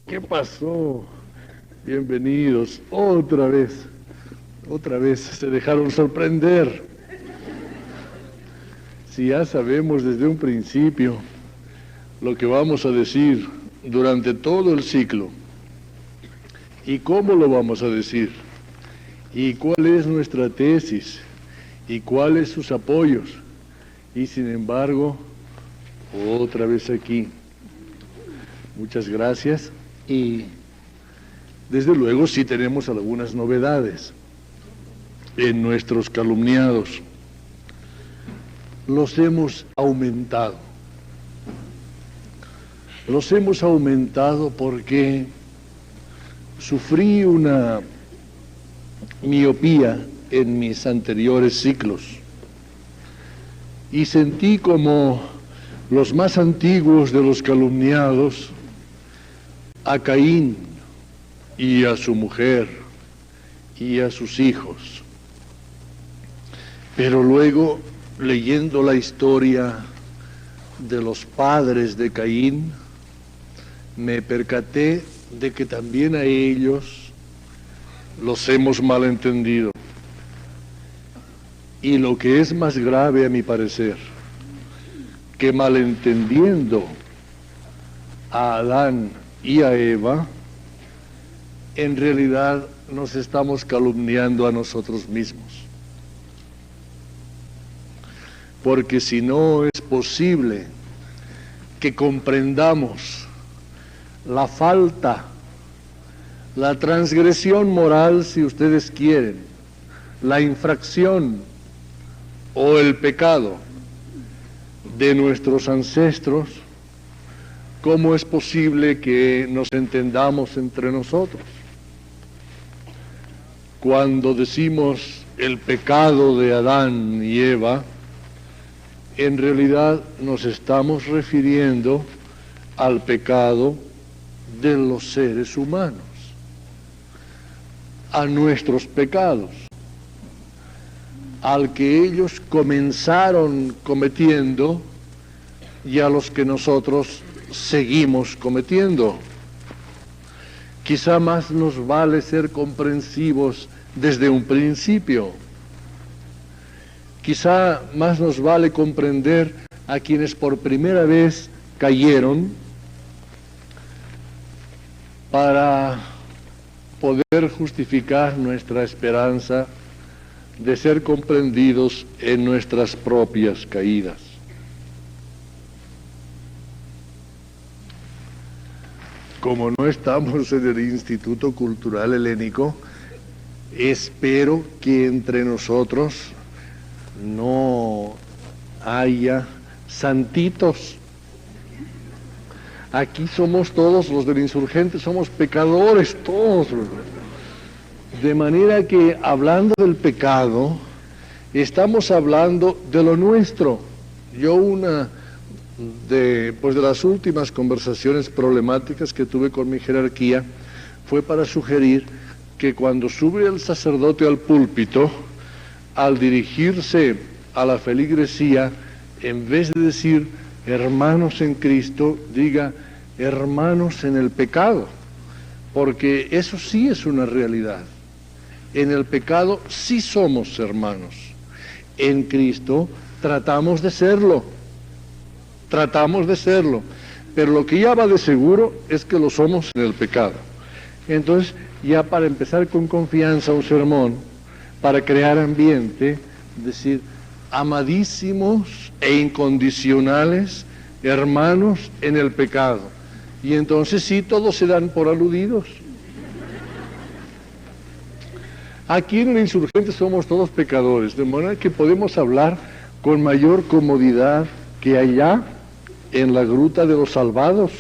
¿Qué pasó? Bienvenidos. Otra vez se dejaron sorprender. Si ya sabemos desde un principio lo que vamos a decir durante todo el ciclo, y cómo lo vamos a decir, y cuál es nuestra tesis, y cuáles sus apoyos, y sin embargo, otra vez aquí. Muchas gracias, y desde luego sí tenemos algunas novedades en nuestros calumniados. Los hemos aumentado. Los hemos aumentado porque sufrí una miopía en mis anteriores ciclos y sentí como los más antiguos de los calumniados a Caín y a su mujer y a sus hijos. Pero luego, leyendo la historia de los padres de Caín, me percaté de que también a ellos los hemos malentendido. Y lo que es más grave a mi parecer, que malentendiendo a Adán y a Eva, en realidad nos estamos calumniando a nosotros mismos. Porque si no es posible que comprendamos la falta, la transgresión moral, si ustedes quieren, la infracción o el pecado de nuestros ancestros, ¿cómo es posible que nos entendamos entre nosotros? Cuando decimos el pecado de Adán y Eva, en realidad nos estamos refiriendo al pecado de los seres humanos, a nuestros pecados, al que ellos comenzaron cometiendo y a los que nosotros seguimos cometiendo. Quizá más nos vale ser comprensivos desde un principio. Quizá más nos vale comprender a quienes por primera vez cayeron para poder justificar nuestra esperanza de ser comprendidos en nuestras propias caídas. Como no estamos en el Instituto Cultural Helénico, espero que entre nosotros no haya santitos. Aquí somos todos, los del insurgente, somos pecadores todos. De manera que hablando del pecado, estamos hablando de lo nuestro. Yo una de las últimas conversaciones problemáticas que tuve con mi jerarquía fue para sugerir que cuando sube el sacerdote al púlpito, al dirigirse a la feligresía, en vez de decir hermanos en Cristo, diga hermanos en el pecado, porque eso sí es una realidad. En el pecado sí somos hermanos. En Cristo tratamos de serlo, pero lo que ya va de seguro es que lo somos en el pecado. Entonces, ya para empezar con confianza un sermón, para crear ambiente, decir, amadísimos e incondicionales hermanos en el pecado. Y entonces sí, todos se dan por aludidos. Aquí en el insurgente somos todos pecadores, de manera que podemos hablar con mayor comodidad que allá en la gruta de los salvados.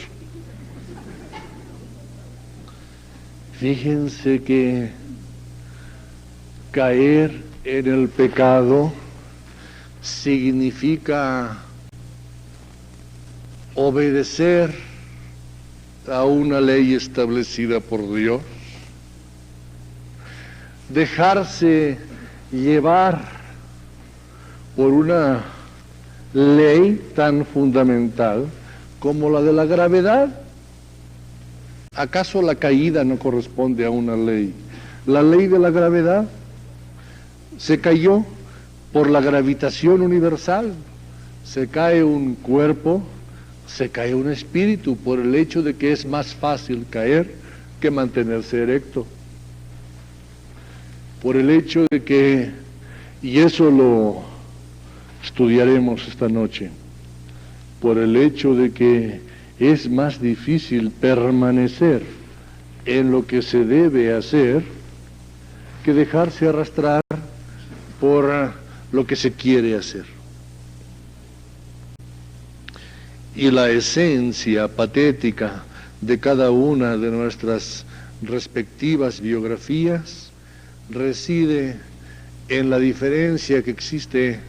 Fíjense que caer en el pecado significa obedecer a una ley establecida por Dios, dejarse llevar por una ley tan fundamental como la de la gravedad. ¿Acaso la caída no corresponde a una ley? La ley de la gravedad se cayó por la gravitación universal. Se cae un cuerpo, se cae un espíritu por el hecho de que es más fácil caer que mantenerse erecto. Por el hecho de que, y eso lo estudiaremos esta noche, por el hecho de que es más difícil permanecer en lo que se debe hacer que dejarse arrastrar por lo que se quiere hacer. Y la esencia patética de cada una de nuestras respectivas biografías reside en la diferencia que existe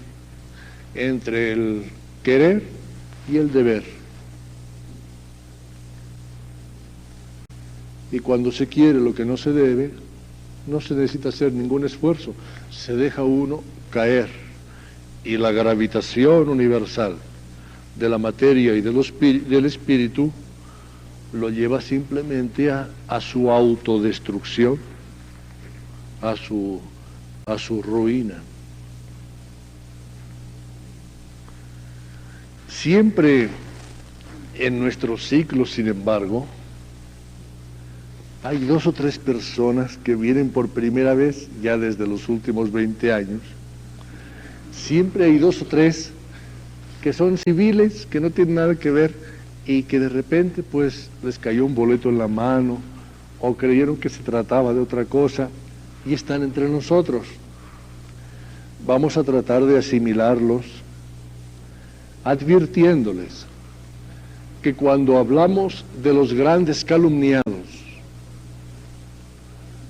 entre el querer y el deber. Y cuando se quiere lo que no se debe, no se necesita hacer ningún esfuerzo, se deja uno caer. Y la gravitación universal de la materia y del espíritu lo lleva simplemente a su autodestrucción, a su ruina. Siempre en nuestros ciclos, sin embargo, hay 2 o 3 personas que vienen por primera vez ya desde los últimos 20 años. Siempre hay 2 o 3 que son civiles, que no tienen nada que ver y que de repente pues les cayó un boleto en la mano o creyeron que se trataba de otra cosa y están entre nosotros. Vamos a tratar de asimilarlos, advirtiéndoles que cuando hablamos de los grandes calumniados,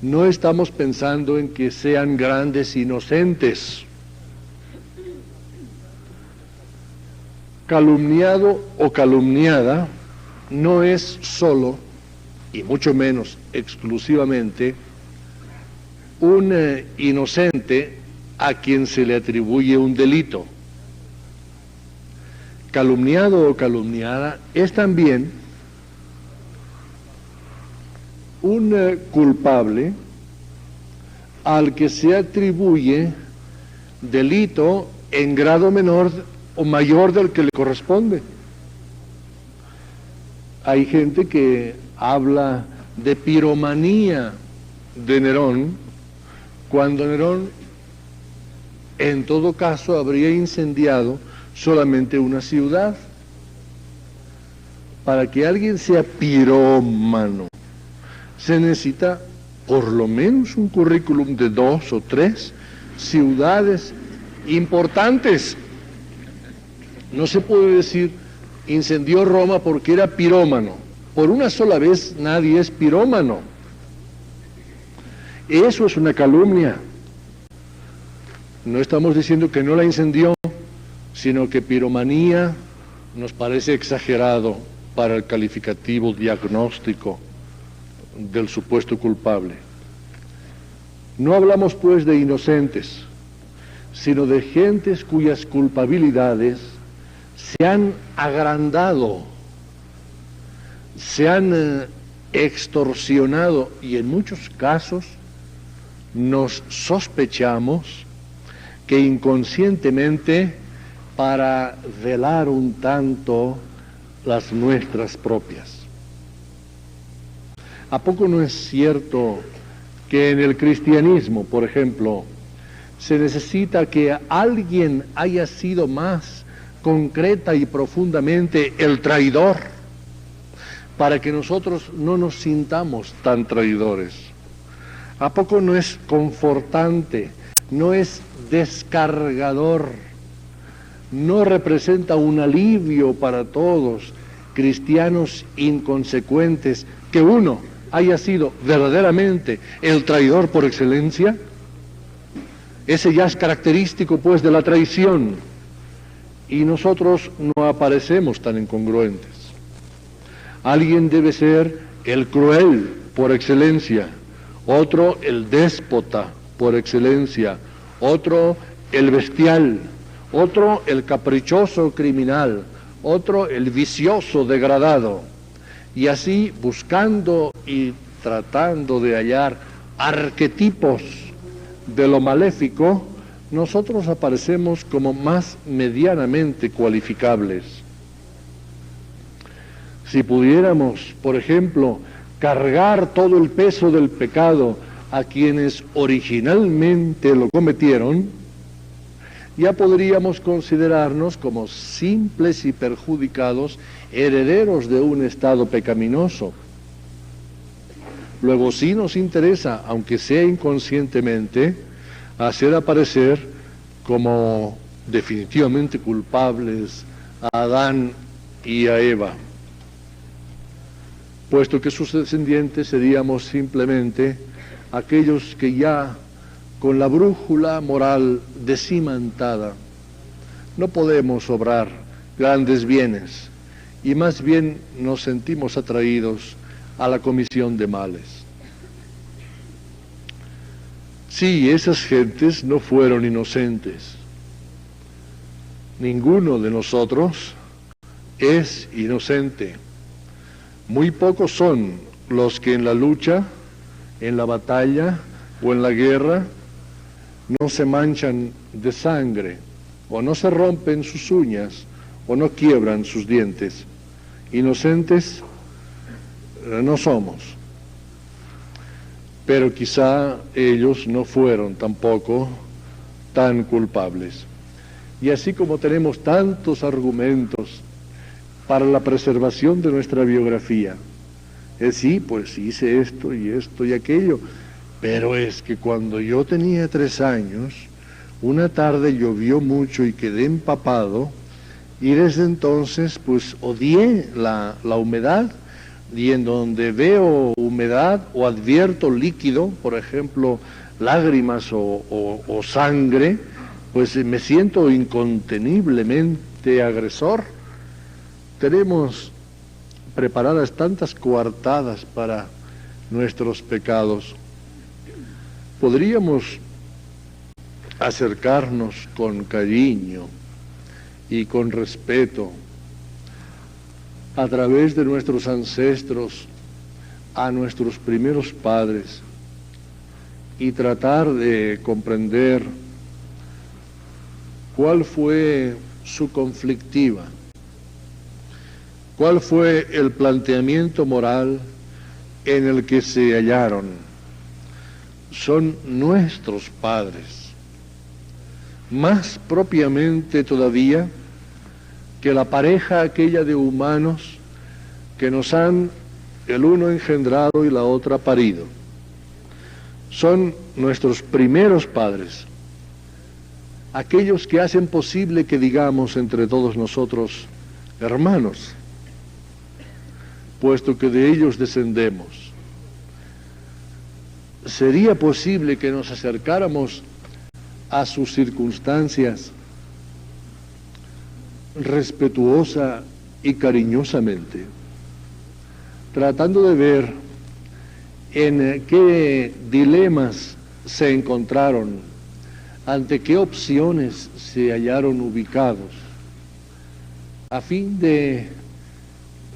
no estamos pensando en que sean grandes inocentes. Calumniado o calumniada no es solo, y mucho menos exclusivamente, un inocente a quien se le atribuye un delito. Calumniado o calumniada es también un culpable al que se atribuye delito en grado menor o mayor del que le corresponde. Hay gente que habla de piromanía de Nerón, cuando Nerón en todo caso habría incendiado solamente una ciudad. Para que alguien sea pirómano se necesita por lo menos un currículum de 2 o 3 ciudades importantes. No se puede decir incendió Roma porque era pirómano. Por una sola vez nadie es pirómano. Eso es una calumnia. No estamos diciendo que no la incendió, sino que piromanía nos parece exagerado para el calificativo diagnóstico del supuesto culpable. No hablamos pues de inocentes, sino de gentes cuyas culpabilidades se han agrandado, se han extorsionado y en muchos casos nos sospechamos que inconscientemente para velar un tanto las nuestras propias. ¿A poco no es cierto que en el cristianismo, por ejemplo, se necesita que alguien haya sido más concreta y profundamente el traidor para que nosotros no nos sintamos tan traidores? ¿A poco no es confortante, no es descargador, no representa un alivio para todos, cristianos inconsecuentes, que uno haya sido verdaderamente el traidor por excelencia? Ese ya es característico pues de la traición, y nosotros no aparecemos tan incongruentes. Alguien debe ser el cruel por excelencia, otro el déspota por excelencia, otro el bestial, otro el caprichoso criminal, otro el vicioso degradado. Y así, buscando y tratando de hallar arquetipos de lo maléfico, nosotros aparecemos como más medianamente cualificables. Si pudiéramos, por ejemplo, cargar todo el peso del pecado a quienes originalmente lo cometieron, ya podríamos considerarnos como simples y perjudicados herederos de un estado pecaminoso. Luego sí nos interesa, aunque sea inconscientemente, hacer aparecer como definitivamente culpables a Adán y a Eva, puesto que sus descendientes seríamos simplemente aquellos que ya con la brújula moral descimantada no podemos obrar grandes bienes y más bien nos sentimos atraídos a la comisión de males. Sí, esas gentes no fueron inocentes. Ninguno de nosotros es inocente. Muy pocos son los que en la lucha, en la batalla o en la guerra no se manchan de sangre, o no se rompen sus uñas, o no quiebran sus dientes. Inocentes no somos, pero quizá ellos no fueron tampoco tan culpables. Y así como tenemos tantos argumentos para la preservación de nuestra biografía, sí, pues hice esto y aquello, pero es que cuando yo tenía 3 años, una tarde llovió mucho y quedé empapado, y desde entonces pues odié la humedad, y en donde veo humedad o advierto líquido, por ejemplo, lágrimas o sangre, pues me siento inconteniblemente agresor. Tenemos preparadas tantas coartadas para nuestros pecados. Podríamos acercarnos con cariño y con respeto a través de nuestros ancestros a nuestros primeros padres y tratar de comprender cuál fue su conflictiva, cuál fue el planteamiento moral en el que se hallaron. Son nuestros padres, más propiamente todavía que la pareja aquella de humanos que nos han el uno engendrado y la otra parido. Son nuestros primeros padres, aquellos que hacen posible que digamos entre todos nosotros hermanos, puesto que de ellos descendemos. ¿Sería posible que nos acercáramos a sus circunstancias respetuosa y cariñosamente, tratando de ver en qué dilemas se encontraron, ante qué opciones se hallaron ubicados, a fin de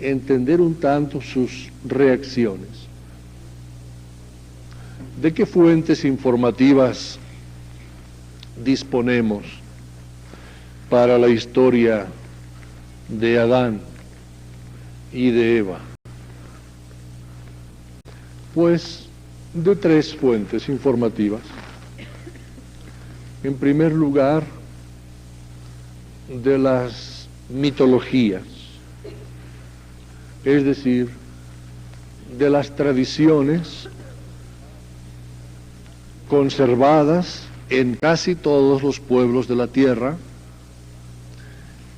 entender un tanto sus reacciones? ¿De qué fuentes informativas disponemos para la historia de Adán y de Eva? Pues de 3 fuentes informativas. En primer lugar, de las mitologías, es decir, de las tradiciones conservadas en casi todos los pueblos de la tierra,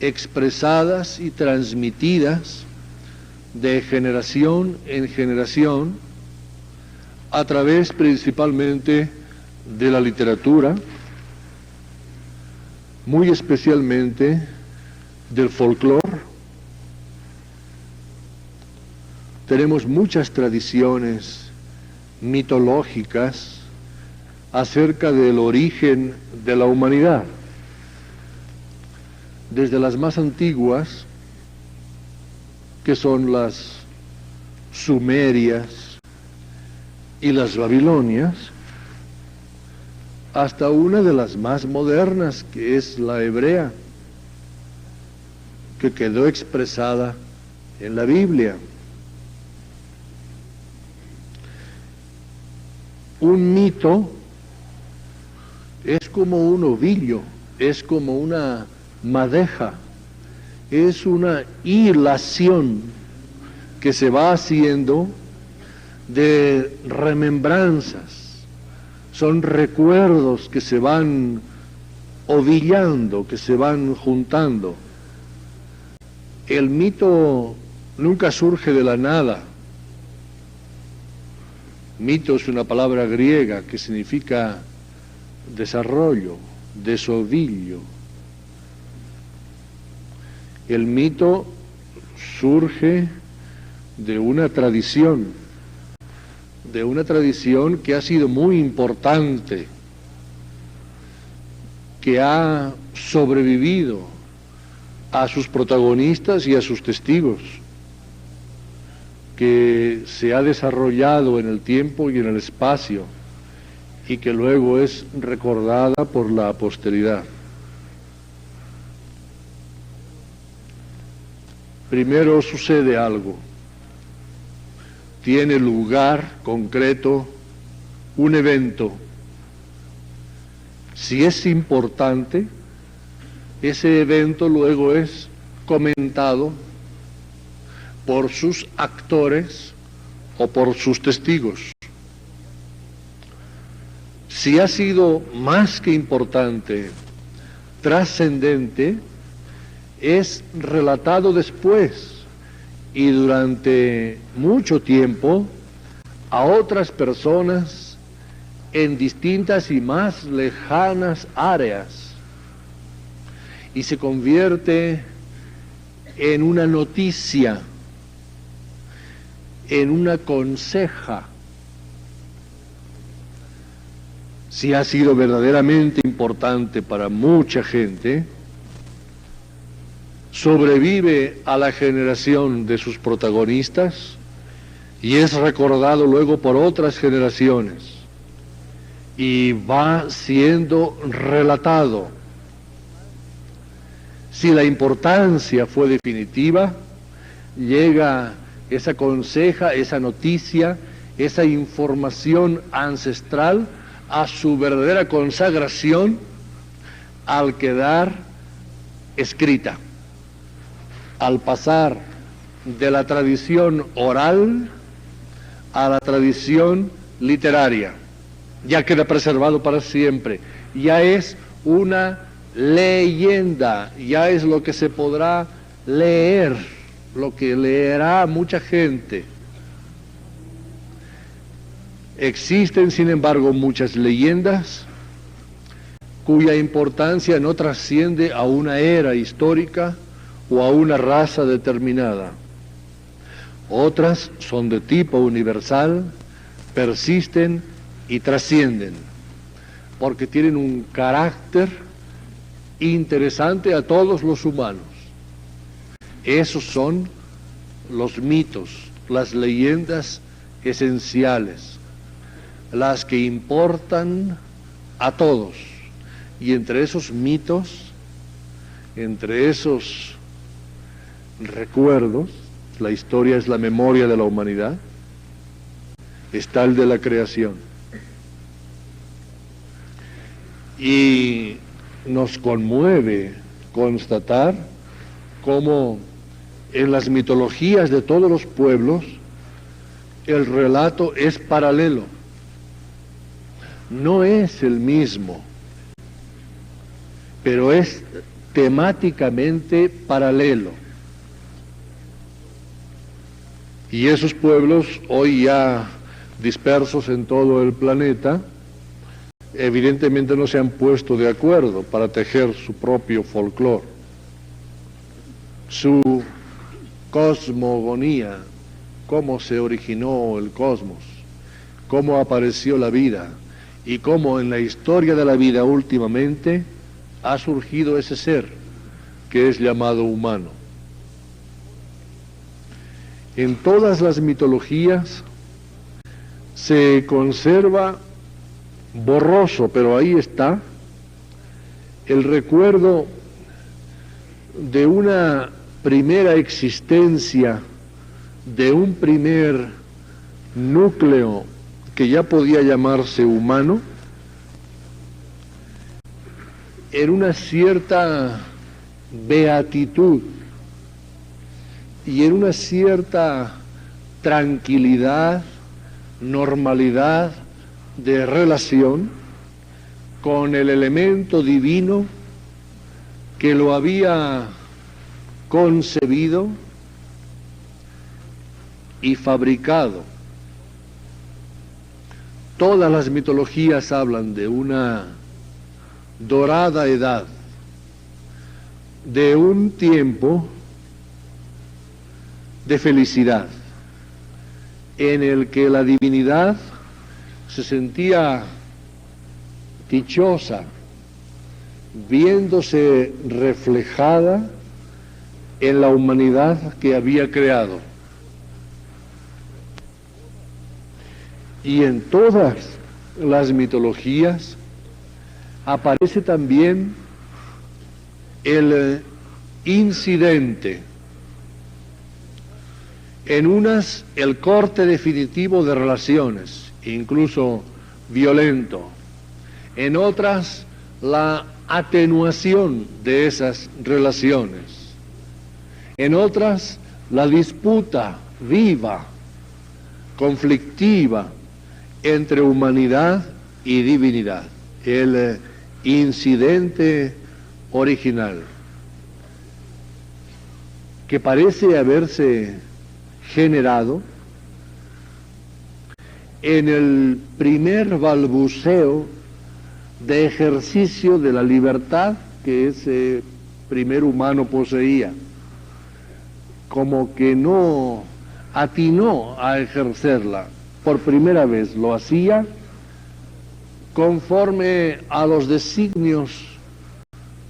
expresadas y transmitidas de generación en generación a través principalmente de la literatura, muy especialmente del folclore. Tenemos muchas tradiciones mitológicas acerca del origen de la humanidad, desde las más antiguas, que son las sumerias y las babilonias, hasta una de las más modernas, que es la hebrea, que quedó expresada en la Biblia. Un mito es como un ovillo, es como una madeja, es una hilación que se va haciendo de remembranzas, son recuerdos que se van ovillando, que se van juntando. El mito nunca surge de la nada. Mito es una palabra griega que significa desarrollo, desovillo. El mito surge de una tradición que ha sido muy importante, que ha sobrevivido a sus protagonistas y a sus testigos, que se ha desarrollado en el tiempo y en el espacio, y que luego es recordada por la posteridad. Primero sucede algo, tiene lugar concreto un evento. Si es importante, ese evento luego es comentado por sus actores o por sus testigos. Si ha sido más que importante, trascendente, es relatado después y durante mucho tiempo a otras personas en distintas y más lejanas áreas, y se convierte en una noticia, en una conseja. Si ha sido verdaderamente importante para mucha gente, sobrevive a la generación de sus protagonistas y es recordado luego por otras generaciones y va siendo relatado. Si la importancia fue definitiva, llega esa conseja, esa noticia, esa información ancestral a su verdadera consagración al quedar escrita, al pasar de la tradición oral a la tradición literaria. Ya queda preservado para siempre, ya es una leyenda, ya es lo que se podrá leer, lo que leerá mucha gente. Existen, sin embargo, muchas leyendas cuya importancia no trasciende a una era histórica o a una raza determinada. Otras son de tipo universal, persisten y trascienden, porque tienen un carácter interesante a todos los humanos. Esos son los mitos, las leyendas esenciales, las que importan a todos. Y entre esos mitos, entre esos recuerdos, la historia es la memoria de la humanidad, está el de la creación. Y nos conmueve constatar cómo en las mitologías de todos los pueblos el relato es paralelo, no es el mismo, pero es temáticamente paralelo. Y esos pueblos, hoy ya dispersos en todo el planeta, evidentemente no se han puesto de acuerdo para tejer su propio folclore, su cosmogonía, cómo se originó el cosmos, cómo apareció la vida y cómo en la historia de la vida últimamente ha surgido ese ser que es llamado humano. En todas las mitologías se conserva borroso, pero ahí está, el recuerdo de una primera existencia, de un primer núcleo que ya podía llamarse humano, en una cierta beatitud y en una cierta tranquilidad, normalidad de relación con el elemento divino que lo había concebido y fabricado. Todas las mitologías hablan de una dorada edad, de un tiempo de felicidad, en el que la divinidad se sentía dichosa, viéndose reflejada en la humanidad que había creado. Y en todas las mitologías aparece también el incidente. En unas, el corte definitivo de relaciones, incluso violento. En otras, la atenuación de esas relaciones. En otras, la disputa viva, conflictiva, entre humanidad y divinidad. El incidente original, que parece haberse generado en el primer balbuceo de ejercicio de la libertad que ese primer humano poseía, como que no atinó a ejercerla por primera vez, lo hacía conforme a los designios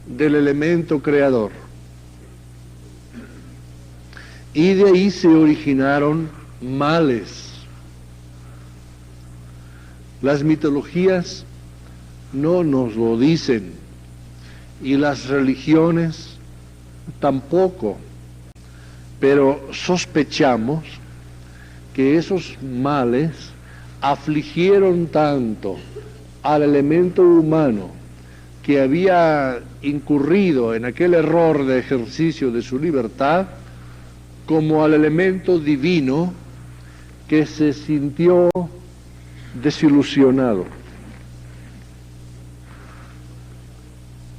del elemento creador. Y de ahí se originaron males. Las mitologías no nos lo dicen, y las religiones tampoco, pero sospechamos que esos males afligieron tanto al elemento humano que había incurrido en aquel error de ejercicio de su libertad, como al elemento divino que se sintió desilusionado,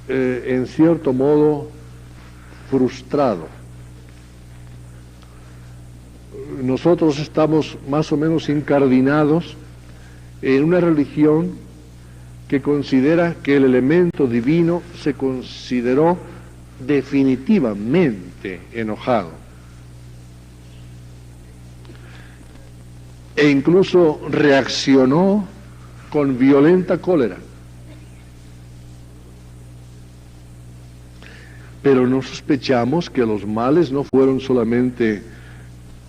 en cierto modo frustrado. Nosotros estamos más o menos incardinados en una religión que considera que el elemento divino se consideró definitivamente enojado, e incluso reaccionó con violenta cólera. Pero no sospechamos que los males no fueron solamente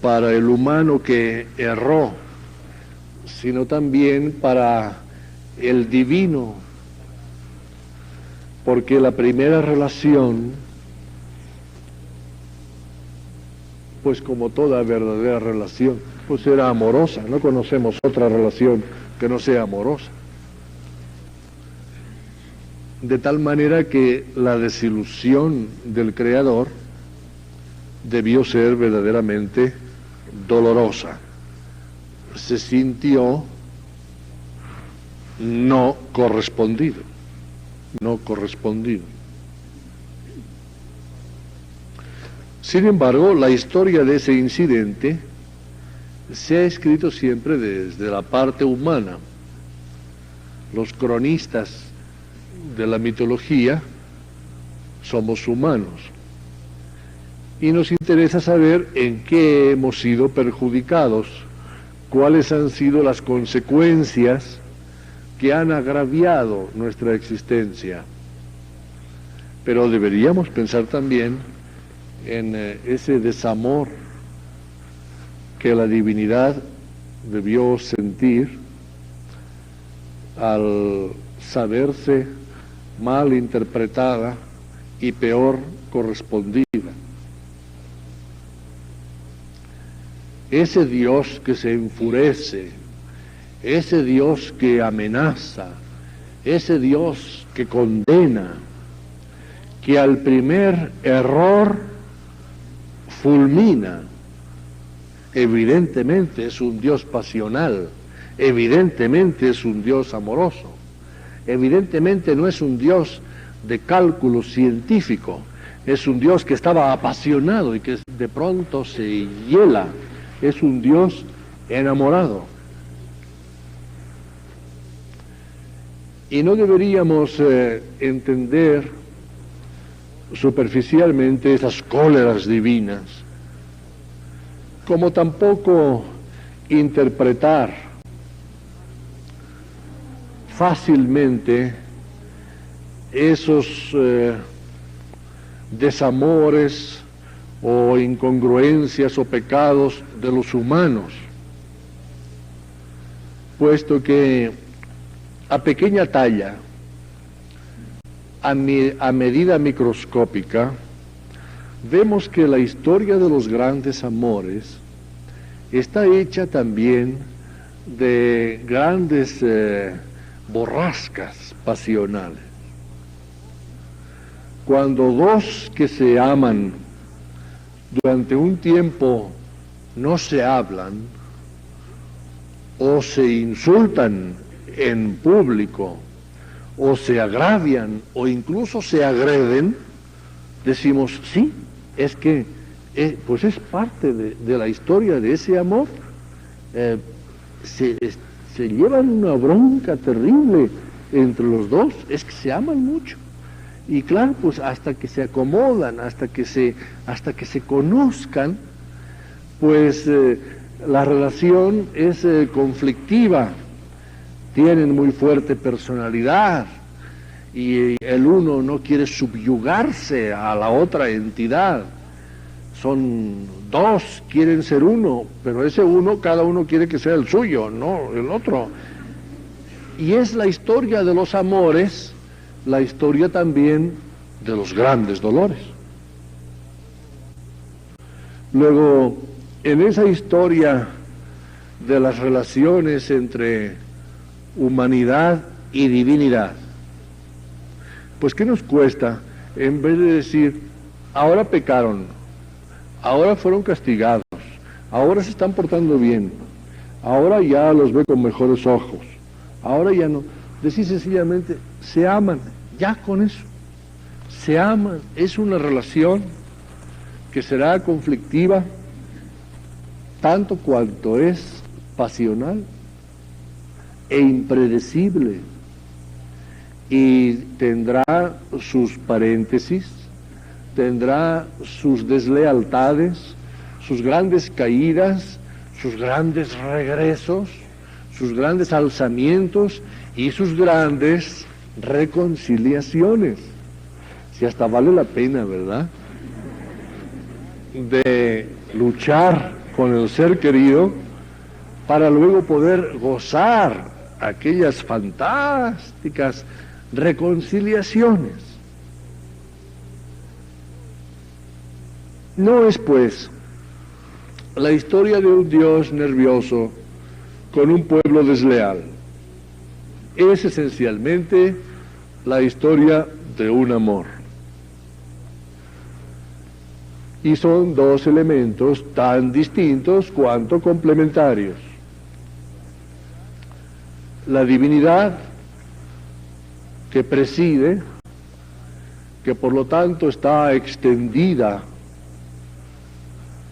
para el humano que erró, sino también para el divino, porque la primera relación, pues como toda verdadera relación, pues era amorosa. No conocemos otra relación que no sea amorosa. De tal manera que la desilusión del Creador debió ser verdaderamente dolorosa. Se sintió no correspondido. Sin embargo, la historia de ese incidente se ha escrito siempre desde la parte humana. Los cronistas de la mitología somos humanos, y nos interesa saber en qué hemos sido perjudicados, cuáles han sido las consecuencias que han agraviado nuestra existencia. Pero deberíamos pensar también en ese desamor que la divinidad debió sentir al saberse mal interpretada y peor correspondida. Ese Dios que se enfurece, ese Dios que amenaza, ese Dios que condena, que al primer error fulmina, evidentemente es un Dios pasional, evidentemente es un Dios amoroso, evidentemente no es un Dios de cálculo científico, es un Dios que estaba apasionado y que de pronto se hiela, es un Dios enamorado. Y no deberíamos entender superficialmente esas cóleras divinas, como tampoco interpretar fácilmente esos desamores o incongruencias o pecados de los humanos, puesto que a pequeña talla, a medida microscópica, vemos que la historia de los grandes amores está hecha también de grandes borrascas pasionales. Cuando dos que se aman durante un tiempo no se hablan o se insultan en público o se agravian o incluso se agreden, decimos, sí, es que pues es parte de la historia de ese amor. Se llevan una bronca terrible entre los dos, es que se aman mucho. Y claro, pues hasta que se acomodan, hasta que se conozcan, pues la relación es conflictiva, tienen muy fuerte personalidad y el uno no quiere subyugarse a la otra entidad. Son dos, quieren ser uno, pero ese uno, cada uno quiere que sea el suyo, no el otro. Y es la historia de los amores, la historia también de los grandes dolores. Luego, en esa historia de las relaciones entre humanidad y divinidad, pues ¿qué nos cuesta en vez de decir, ahora pecaron, ahora fueron castigados, ahora se están portando bien, ahora ya los ve con mejores ojos, ahora ya no, decir sencillamente, se aman, ya con eso, se aman, es una relación que será conflictiva tanto cuanto es pasional e impredecible, y tendrá sus paréntesis, tendrá sus deslealtades, sus grandes caídas, sus grandes regresos, sus grandes alzamientos y sus grandes reconciliaciones. Si hasta vale la pena, ¿verdad?, de luchar con el ser querido para luego poder gozar aquellas fantásticas reconciliaciones. No es, pues, la historia de un Dios nervioso con un pueblo desleal. Es esencialmente la historia de un amor. Y son dos elementos tan distintos cuanto complementarios. La divinidad que preside, que por lo tanto está extendida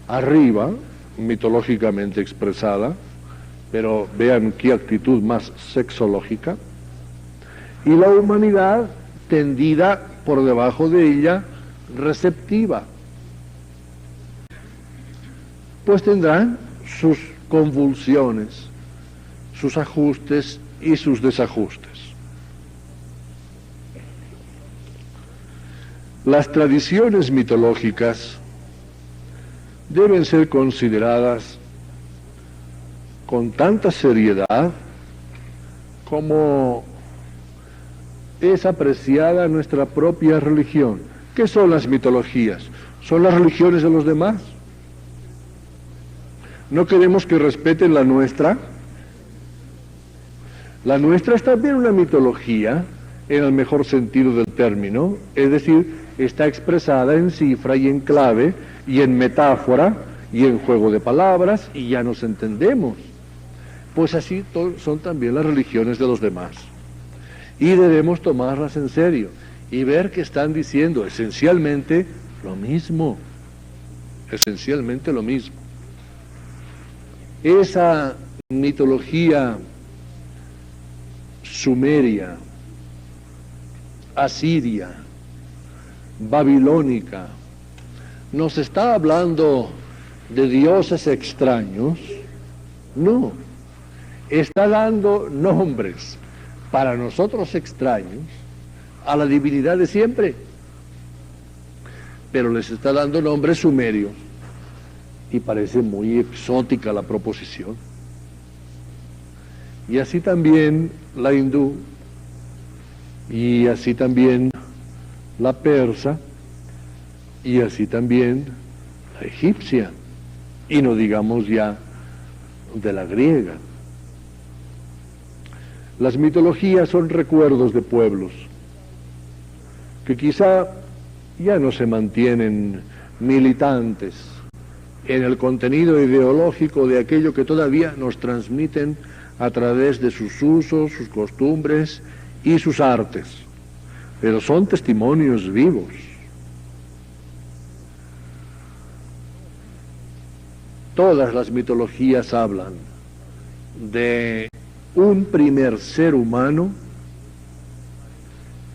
arriba, mitológicamente expresada, pero vean qué actitud más sexológica, y la humanidad tendida por debajo de ella, receptiva. Pues tendrán sus convulsiones, sus ajustes y sus desajustes. Las tradiciones mitológicas deben ser consideradas con tanta seriedad como es apreciada nuestra propia religión. ¿Qué son las mitologías? ¿Son las religiones de los demás? ¿No queremos que respeten la nuestra? La nuestra es también una mitología, en el mejor sentido del término, es decir, está expresada en cifra y en clave, y en metáfora, y en juego de palabras, y ya nos entendemos. Pues así son también las religiones de los demás. Y debemos tomarlas en serio, y ver que están diciendo esencialmente lo mismo. Esencialmente lo mismo. Esa mitología sumeria, asiria, babilónica, ¿nos está hablando de dioses extraños? No, está dando nombres para nosotros extraños a la divinidad de siempre, pero les está dando nombres sumerios y parece muy exótica la proposición. Y así también la hindú, y así también la persa, y así también la egipcia, y no digamos ya de la griega. Las mitologías son recuerdos de pueblos que quizá ya no se mantienen militantes en el contenido ideológico de aquello que todavía nos transmiten a través de sus usos, sus costumbres y sus artes, pero son testimonios vivos. Todas las mitologías hablan de un primer ser humano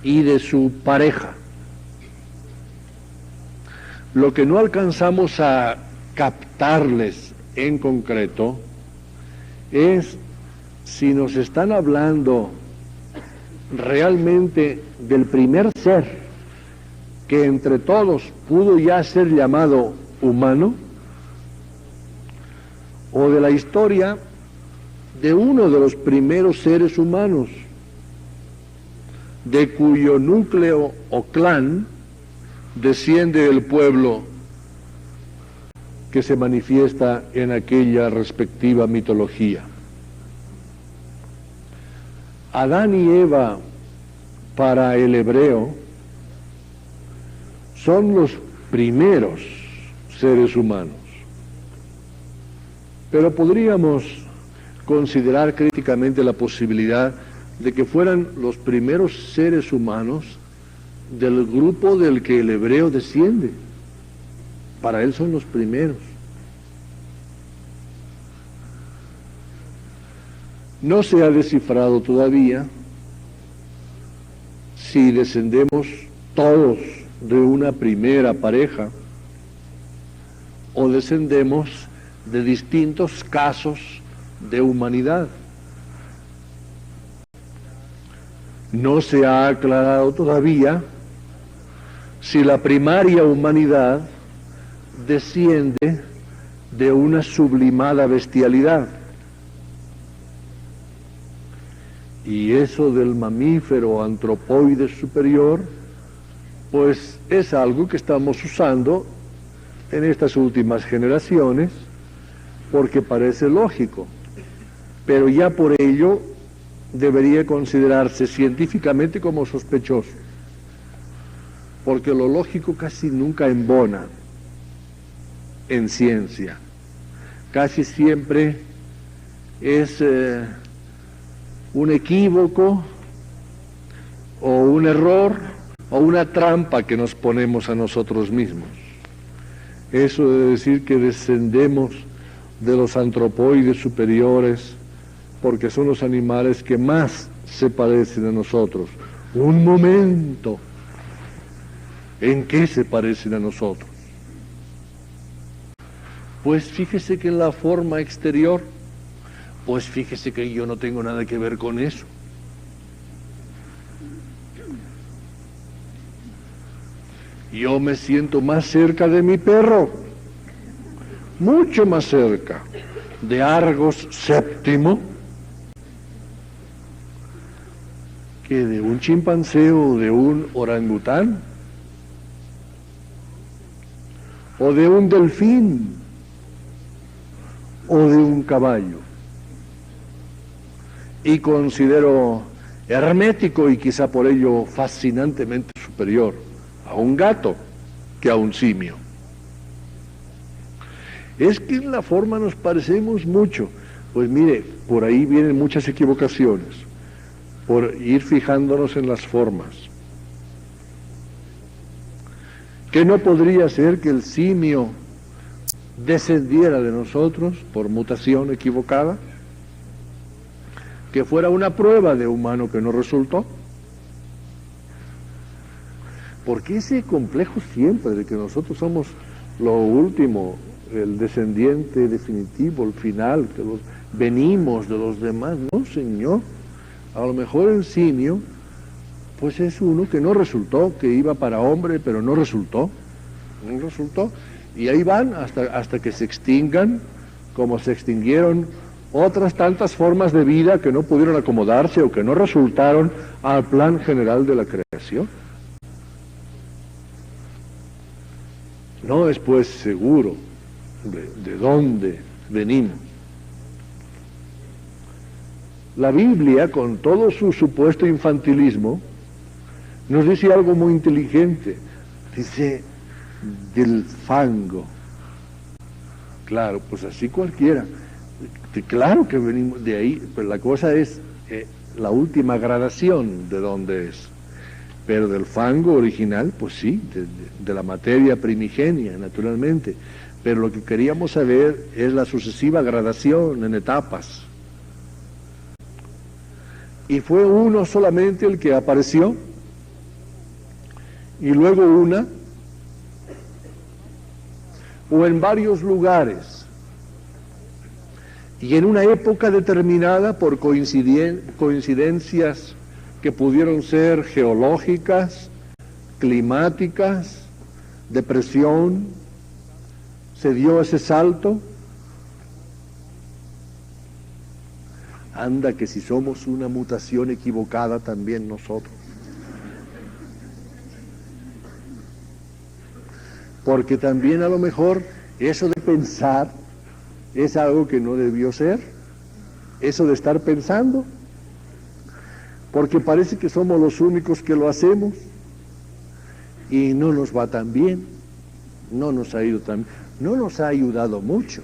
y de su pareja. Lo que no alcanzamos a captarles en concreto es si nos están hablando realmente del primer ser que entre todos pudo ya ser llamado humano, o de la historia de uno de los primeros seres humanos, de cuyo núcleo o clan desciende el pueblo que se manifiesta en aquella respectiva mitología. Adán y Eva, para el hebreo, son los primeros seres humanos. Pero podríamos considerar críticamente la posibilidad de que fueran los primeros seres humanos del grupo del que el hebreo desciende. Para él son los primeros. No se ha descifrado todavía si descendemos todos de una primera pareja o descendemos de distintos casos de humanidad. No se ha aclarado todavía si la primaria humanidad desciende de una sublimada bestialidad. Y eso del mamífero antropoide superior, pues es algo que estamos usando en estas últimas generaciones, porque parece lógico, pero ya por ello debería considerarse científicamente como sospechoso, porque lo lógico casi nunca embona en ciencia, casi siempre es un equívoco o un error o una trampa que nos ponemos a nosotros mismos. Eso de decir que descendemos de los antropoides superiores porque son los animales que más se parecen a nosotros. Un momento, ¿en qué se parecen a nosotros? Pues fíjese que en la forma exterior, pues fíjese que yo no tengo nada que ver con eso. Yo me siento más cerca de mi perro, mucho más cerca, de Argos VII que de un chimpancé o de un orangután o de un delfín o de un caballo. Y considero hermético y quizá por ello fascinantemente superior a un gato que a un simio. Es que en la forma nos parecemos mucho. Pues mire, por ahí vienen muchas equivocaciones, por ir fijándonos en las formas. ¿Que no podría ser que el simio descendiera de nosotros por mutación equivocada? ¿Que fuera una prueba de humano que no resultó? Porque ese complejo siempre de que nosotros somos lo último, el descendiente definitivo, el final, que venimos de los demás, no señor. A lo mejor el simio pues es uno que no resultó, que iba para hombre pero no resultó, y ahí van hasta que se extingan, como se extinguieron otras tantas formas de vida que no pudieron acomodarse o que no resultaron al plan general de la creación. No es pues seguro de dónde venimos. La Biblia, con todo su supuesto infantilismo, nos dice algo muy inteligente. Dice, del fango. Claro, pues así cualquiera. Claro que venimos de ahí, pero la cosa es la última gradación de dónde es. Pero del fango original, pues sí, de la materia primigenia, naturalmente. Pero lo que queríamos saber es la sucesiva gradación en etapas. Y fue uno solamente el que apareció, y luego una, o en varios lugares, y en una época determinada por coincidencias que pudieron ser geológicas, climáticas, de presión, se dio ese salto. Anda que si somos una mutación equivocada también nosotros. Porque también a lo mejor eso de pensar es algo que no debió ser, eso de estar pensando, porque parece que somos los únicos que lo hacemos y no nos va tan bien, no nos ha ido tan bien, no nos ha ayudado mucho.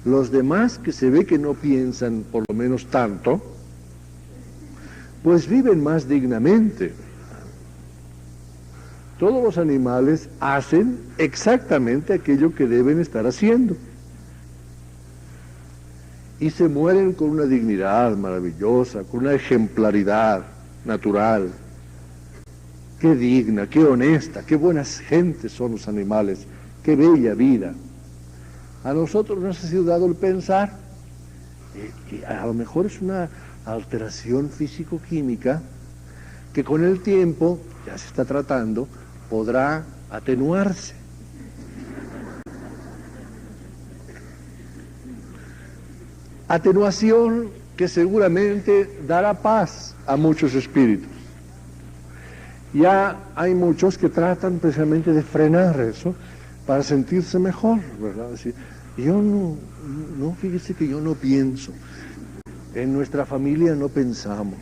Los demás que se ve que no piensan por lo menos tanto, pues viven más dignamente. Todos los animales hacen exactamente aquello que deben estar haciendo. Y se mueren con una dignidad maravillosa, con una ejemplaridad natural. Qué digna, qué honesta, qué buenas gentes son los animales, qué bella vida. A nosotros nos ha sido dado el pensar, y a lo mejor es una alteración físico-química que con el tiempo, ya se está tratando, podrá atenuarse. Atenuación que seguramente dará paz a muchos espíritus. Ya hay muchos que tratan precisamente de frenar eso para sentirse mejor, ¿verdad? Decir, yo no, fíjese que yo no pienso. En nuestra familia no pensamos.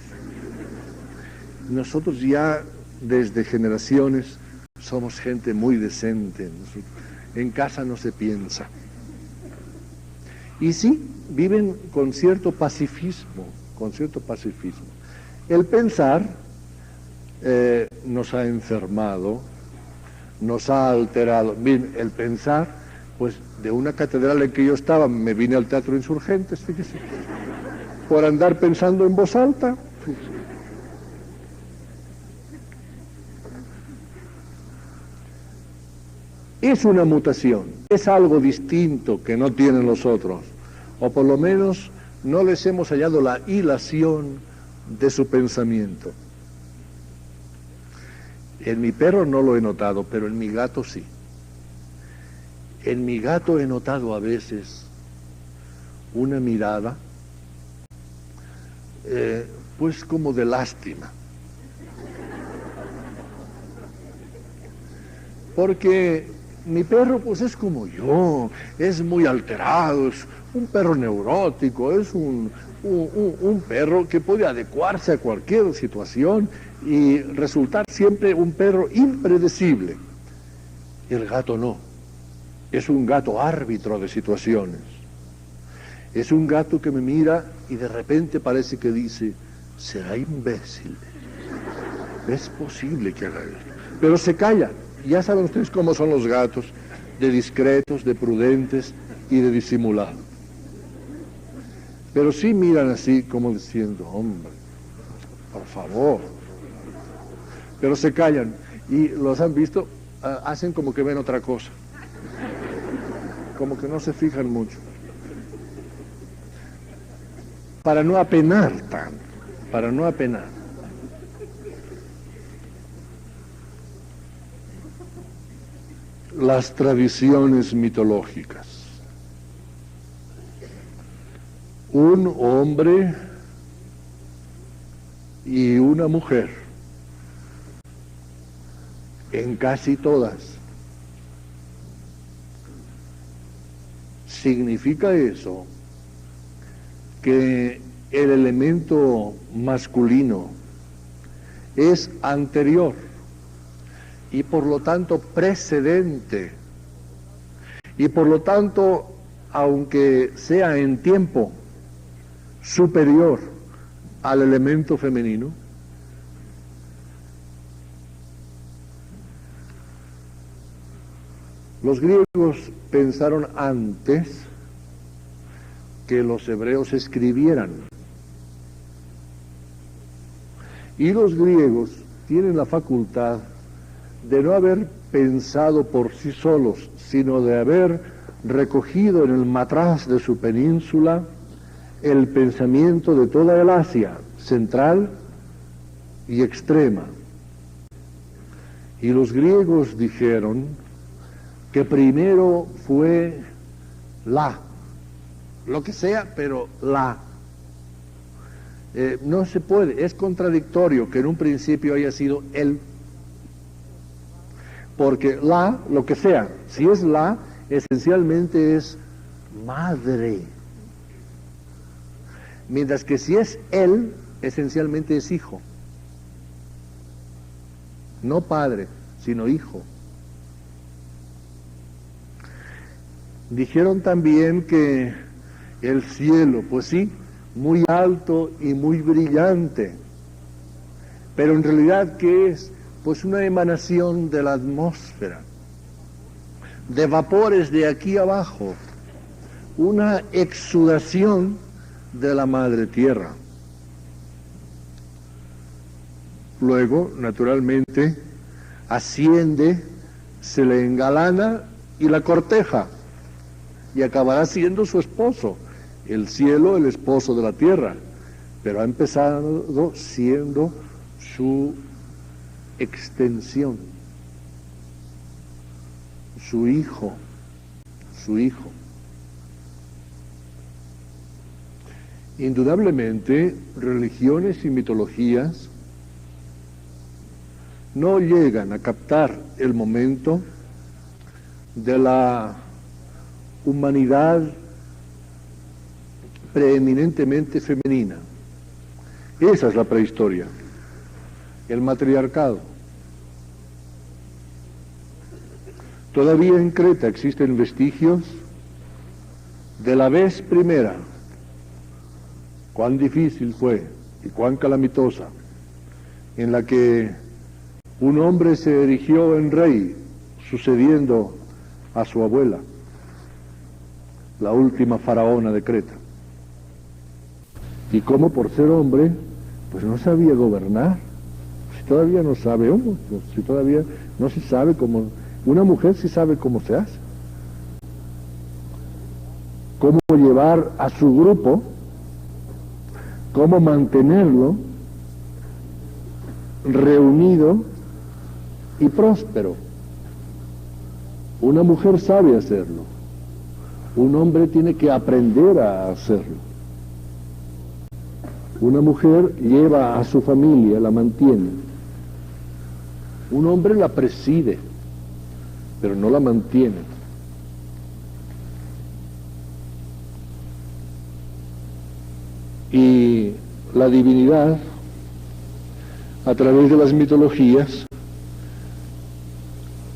Nosotros ya desde generaciones somos gente muy decente. En casa no se piensa. Y sí, viven con cierto pacifismo, El pensar nos ha enfermado, nos ha alterado. Miren, el pensar, pues de una catedral en que yo estaba, me vine al Teatro Insurgentes, fíjese, por andar pensando en voz alta. Fíjese. Es una mutación, es algo distinto que no tienen los otros, o por lo menos no les hemos hallado la hilación de su pensamiento. En mi perro no lo he notado, pero en mi gato sí. En mi gato he notado a veces una mirada, pues como de lástima. Porque mi perro pues es como yo, es muy alterado, es un perro neurótico, es un perro que puede adecuarse a cualquier situación y resultar siempre un perro impredecible. El gato no, es un gato árbitro de situaciones. Es un gato que me mira y de repente parece que dice, será imbécil, es posible que haga esto, pero se calla. Ya saben ustedes cómo son los gatos, de discretos, de prudentes y de disimulados. Pero sí miran así como diciendo, hombre, por favor. Pero se callan y los han visto, hacen como que ven otra cosa. Como que no se fijan mucho. Para no apenar tanto, para no apenar. Las tradiciones mitológicas. Un hombre y una mujer, en casi todas. Significa eso que el elemento masculino es anterior y por lo tanto precedente, y por lo tanto, aunque sea en tiempo, superior al elemento femenino. Los griegos pensaron antes que los hebreos escribieran. Y los griegos tienen la facultad de no haber pensado por sí solos, sino de haber recogido en el matraz de su península el pensamiento de toda el Asia central y extrema. Y los griegos dijeron que primero fue lo que sea, pero no se puede, es contradictorio que en un principio haya sido él, porque lo que sea, si es esencialmente es madre, mientras que si es él, esencialmente es hijo, no padre, sino hijo. Dijeron también que el cielo, pues sí, muy alto y muy brillante, pero en realidad ¿qué es? Pues una emanación de la atmósfera, de vapores de aquí abajo, una exudación de la madre tierra. Luego, naturalmente, asciende, se le engalana y la corteja, y acabará siendo su esposo, el cielo, el esposo de la tierra, pero ha empezado siendo su extensión, su hijo. Indudablemente, religiones y mitologías no llegan a captar el momento de la humanidad preeminentemente femenina. Esa es la prehistoria, el matriarcado. Todavía en Creta existen vestigios de la vez primera, cuán difícil fue y cuán calamitosa, en la que un hombre se erigió en rey, sucediendo a su abuela, la última faraona de Creta. Y como por ser hombre, pues no sabía gobernar. Si todavía no sabe uno, pues si todavía no se sabe cómo, una mujer sí sabe cómo se hace. Cómo llevar a su grupo, cómo mantenerlo reunido y próspero. Una mujer sabe hacerlo. Un hombre tiene que aprender a hacerlo. Una mujer lleva a su familia, la mantiene. Un hombre la preside, pero no la mantiene. Y la divinidad, a través de las mitologías,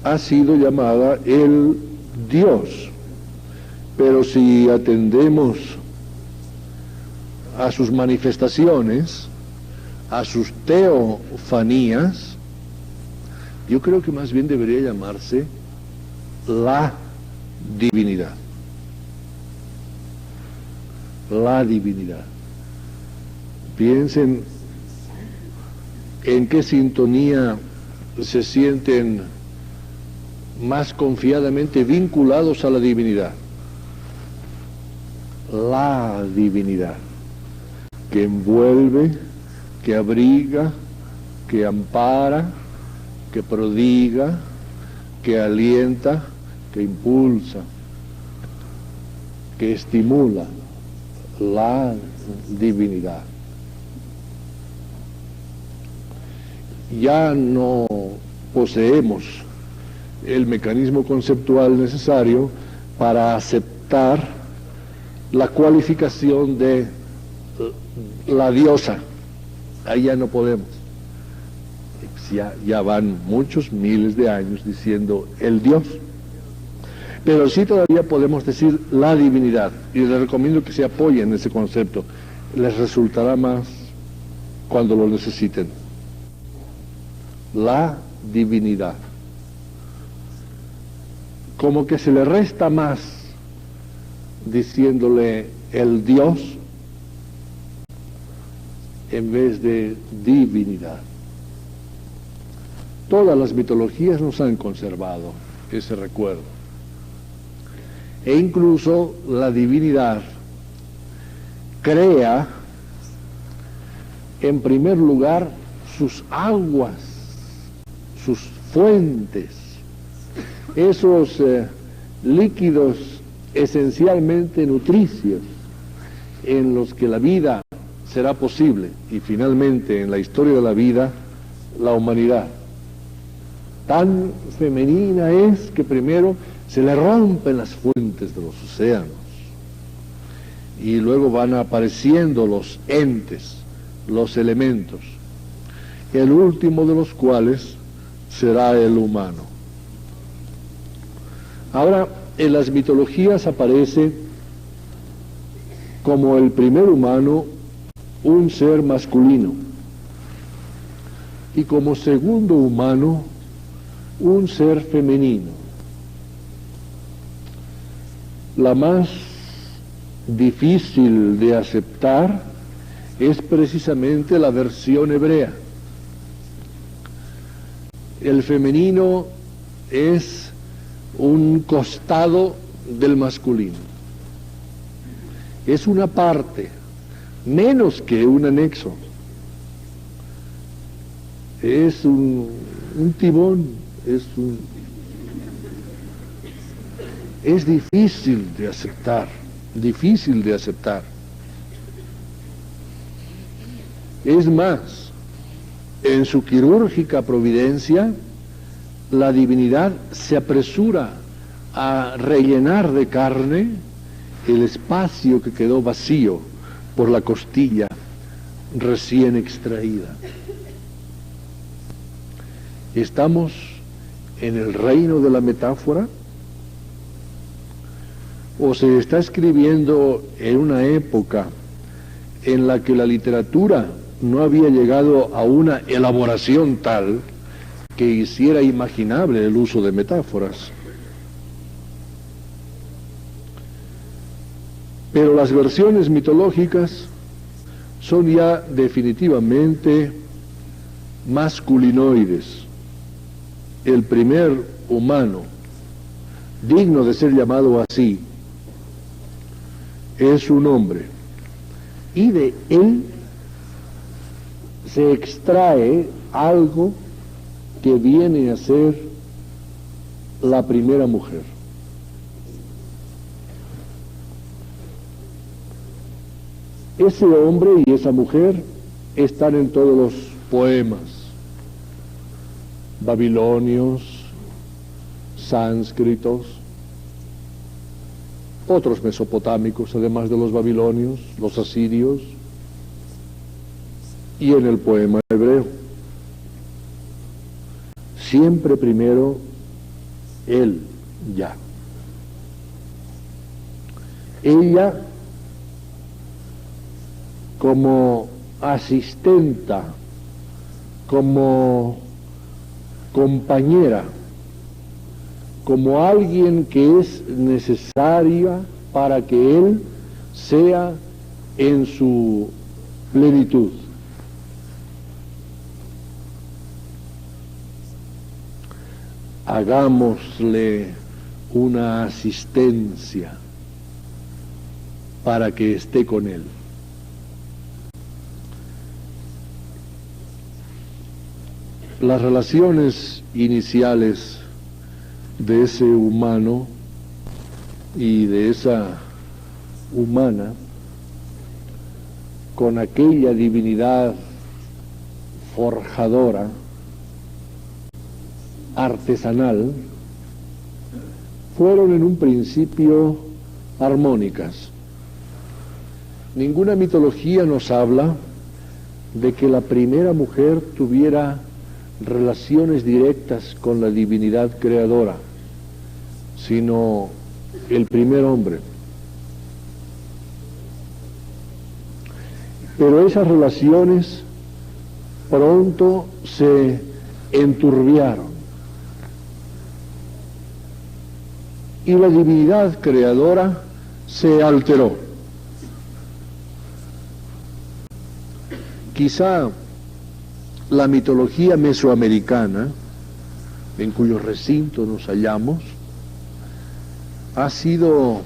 ha sido llamada el Dios. Pero si atendemos a sus manifestaciones, a sus teofanías, yo creo que más bien debería llamarse la divinidad. La divinidad. Piensen en qué sintonía se sienten más confiadamente vinculados a la divinidad. La divinidad, que envuelve, que abriga, que ampara, que prodiga, que alienta, que impulsa, que estimula. La divinidad. Ya no poseemos el mecanismo conceptual necesario para aceptar la cualificación de la diosa. Ahí ya no podemos. Ya van muchos miles de años diciendo el Dios. Pero sí todavía podemos decir la divinidad, y les recomiendo que se apoyen en ese concepto. Les resultará más cuando lo necesiten. La divinidad. Como que se le resta más diciéndole el Dios en vez de divinidad. Todas las mitologías nos han conservado ese recuerdo. E incluso la divinidad crea, en primer lugar, sus aguas, sus fuentes, esos líquidos esencialmente nutricios en los que la vida será posible, y finalmente en la historia de la vida, la humanidad. Tan femenina es que primero se le rompen las fuentes de los océanos y luego van apareciendo los entes, los elementos, el último de los cuales será el humano. Ahora, en las mitologías aparece como el primer humano un ser masculino y como segundo humano un ser femenino. La más difícil de aceptar es precisamente la versión hebrea. El femenino es un costado del masculino. Es una parte, menos que un anexo. Es un timón, es difícil de aceptar, difícil de aceptar. Es más, en su quirúrgica providencia, la divinidad se apresura a rellenar de carne el espacio que quedó vacío por la costilla recién extraída. Estamos en el reino de la metáfora, o se está escribiendo en una época en la que la literatura no había llegado a una elaboración tal que hiciera imaginable el uso de metáforas. Pero las versiones mitológicas son ya definitivamente masculinoides. El primer humano, digno de ser llamado así, es un hombre, y de él se extrae algo que viene a ser la primera mujer. Ese hombre y esa mujer están en todos los poemas babilonios, sánscritos, otros mesopotámicos, además de los babilonios, los asirios, y en el poema hebreo. Siempre primero él, ya. Ella como asistenta, como compañera, como alguien que es necesaria para que él sea en su plenitud. Hagámosle una asistencia para que esté con él. Las relaciones iniciales de ese humano y de esa humana con aquella divinidad forjadora, artesanal, fueron en un principio armónicas. Ninguna mitología nos habla de que la primera mujer tuviera relaciones directas con la divinidad creadora, sino el primer hombre. Pero esas relaciones pronto se enturbiaron y la divinidad creadora se alteró. Quizá la mitología mesoamericana, en cuyo recinto nos hallamos, ha sido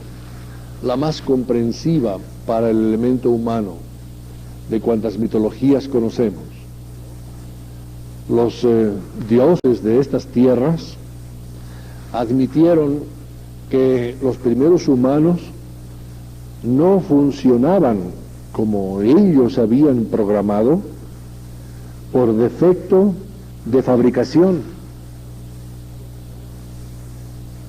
la más comprensiva para el elemento humano de cuantas mitologías conocemos. Los dioses de estas tierras admitieron que los primeros humanos no funcionaban como ellos habían programado por defecto de fabricación.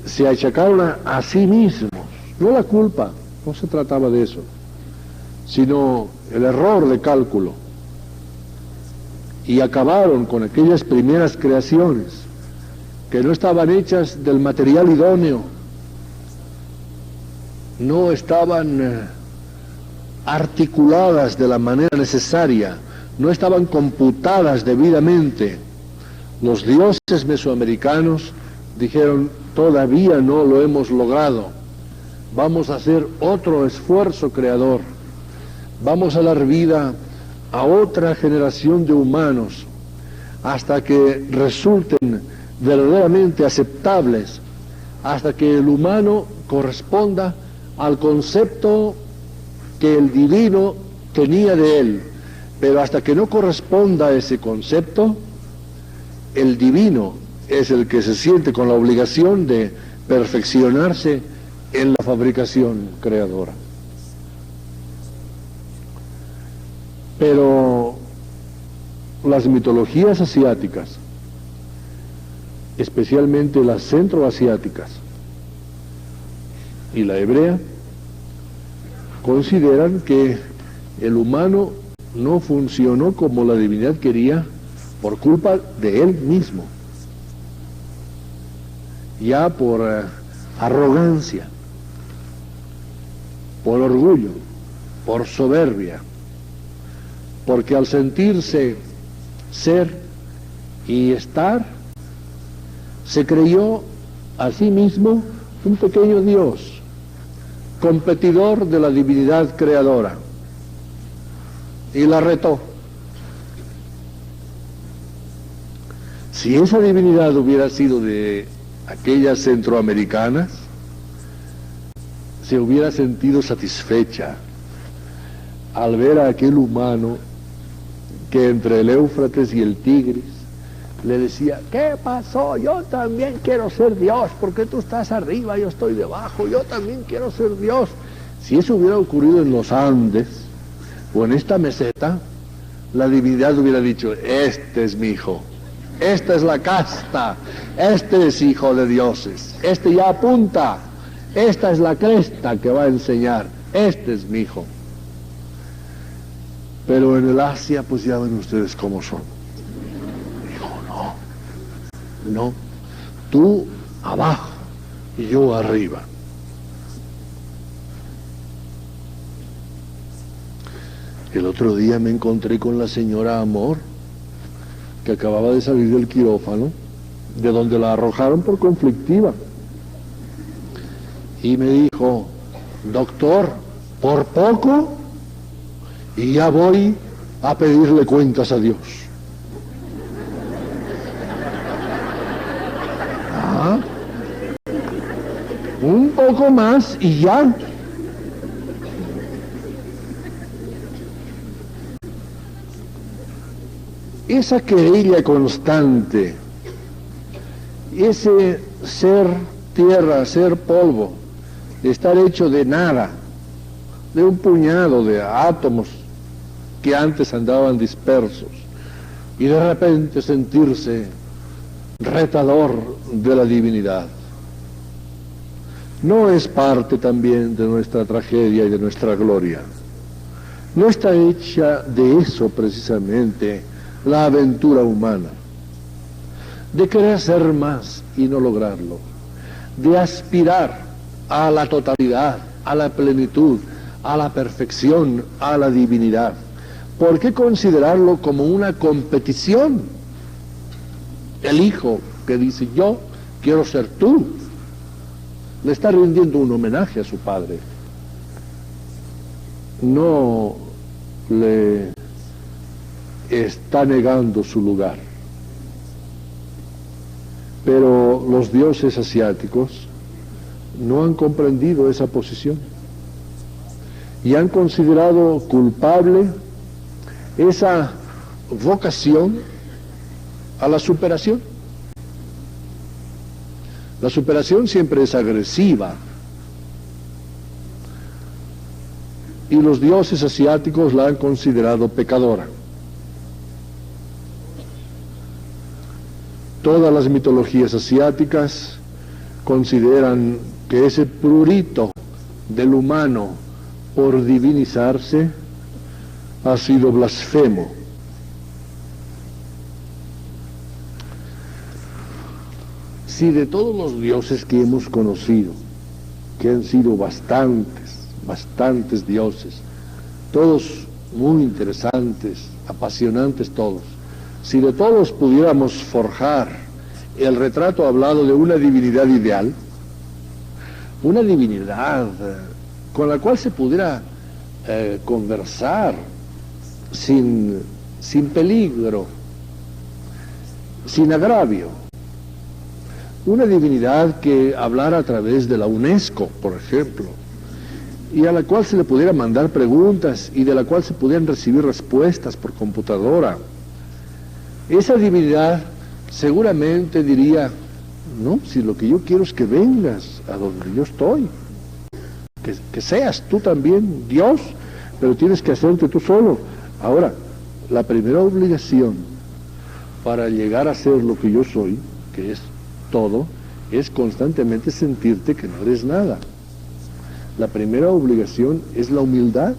Se achacaron a sí mismos, no la culpa, no se trataba de eso, sino el error de cálculo, y acabaron con aquellas primeras creaciones que no estaban hechas del material idóneo, no estaban articuladas de la manera necesaria, no estaban computadas debidamente. Los dioses mesoamericanos dijeron: todavía no lo hemos logrado, vamos a hacer otro esfuerzo creador, vamos a dar vida a otra generación de humanos hasta que resulten verdaderamente aceptables, hasta que el humano corresponda al concepto que el divino tenía de él. Pero hasta que no corresponda a ese concepto, el divino es el que se siente con la obligación de perfeccionarse en la fabricación creadora. Pero las mitologías asiáticas, especialmente las centroasiáticas y la hebrea, consideran que el humano no funcionó como la divinidad quería por culpa de él mismo, ya por arrogancia, por orgullo, por soberbia, porque al sentirse ser y estar, se creyó a sí mismo un pequeño Dios, competidor de la divinidad creadora, y la retó. Si esa divinidad hubiera sido de aquellas centroamericanas, se hubiera sentido satisfecha al ver a aquel humano que entre el Éufrates y el Tigris le decía: ¿qué pasó? Yo también quiero ser Dios, porque tú estás arriba, yo estoy debajo, yo también quiero ser Dios. Si eso hubiera ocurrido en los Andes, o en esta meseta, la divinidad hubiera dicho, este es mi hijo, esta es la casta, este es hijo de dioses, este ya apunta, esta es la cresta que va a enseñar, este es mi hijo. Pero en el Asia, pues ya ven ustedes cómo son. Dijo, no, tú abajo y yo arriba. El otro día me encontré con la señora Amor, que acababa de salir del quirófano, de donde la arrojaron por conflictiva. Y me dijo, doctor, por poco, y ya voy a pedirle cuentas a Dios. Un poco más y ya. Esa querella constante, ese ser tierra, ser polvo, estar hecho de nada, de un puñado de átomos que antes andaban dispersos, y de repente sentirse retador de la divinidad, ¿no es parte también de nuestra tragedia y de nuestra gloria? ¿No está hecha de eso precisamente la aventura humana? De querer ser más y no lograrlo, de aspirar a la totalidad, a la plenitud, a la perfección, a la divinidad. ¿Por qué considerarlo como una competición? El hijo que dice, yo quiero ser tú, le está rindiendo un homenaje a su padre. No le está negando su lugar. Pero los dioses asiáticos no han comprendido esa posición y han considerado culpable esa vocación a la superación. La superación siempre es agresiva, y los dioses asiáticos la han considerado pecadora. Todas las mitologías asiáticas consideran que ese prurito del humano por divinizarse ha sido blasfemo. Si de todos los dioses que hemos conocido, que han sido bastantes dioses, todos muy interesantes, apasionantes todos, si de todos pudiéramos forjar el retrato hablado de una divinidad ideal, una divinidad con la cual se pudiera conversar sin peligro, sin agravio, una divinidad que hablara a través de la UNESCO, por ejemplo, y a la cual se le pudiera mandar preguntas y de la cual se pudieran recibir respuestas por computadora. Esa divinidad seguramente diría, no, si lo que yo quiero es que vengas a donde yo estoy, que seas tú también Dios, pero tienes que hacerte tú solo. Ahora, la primera obligación para llegar a ser lo que yo soy, que es todo, es constantemente sentirte que no eres nada. La primera obligación es la humildad,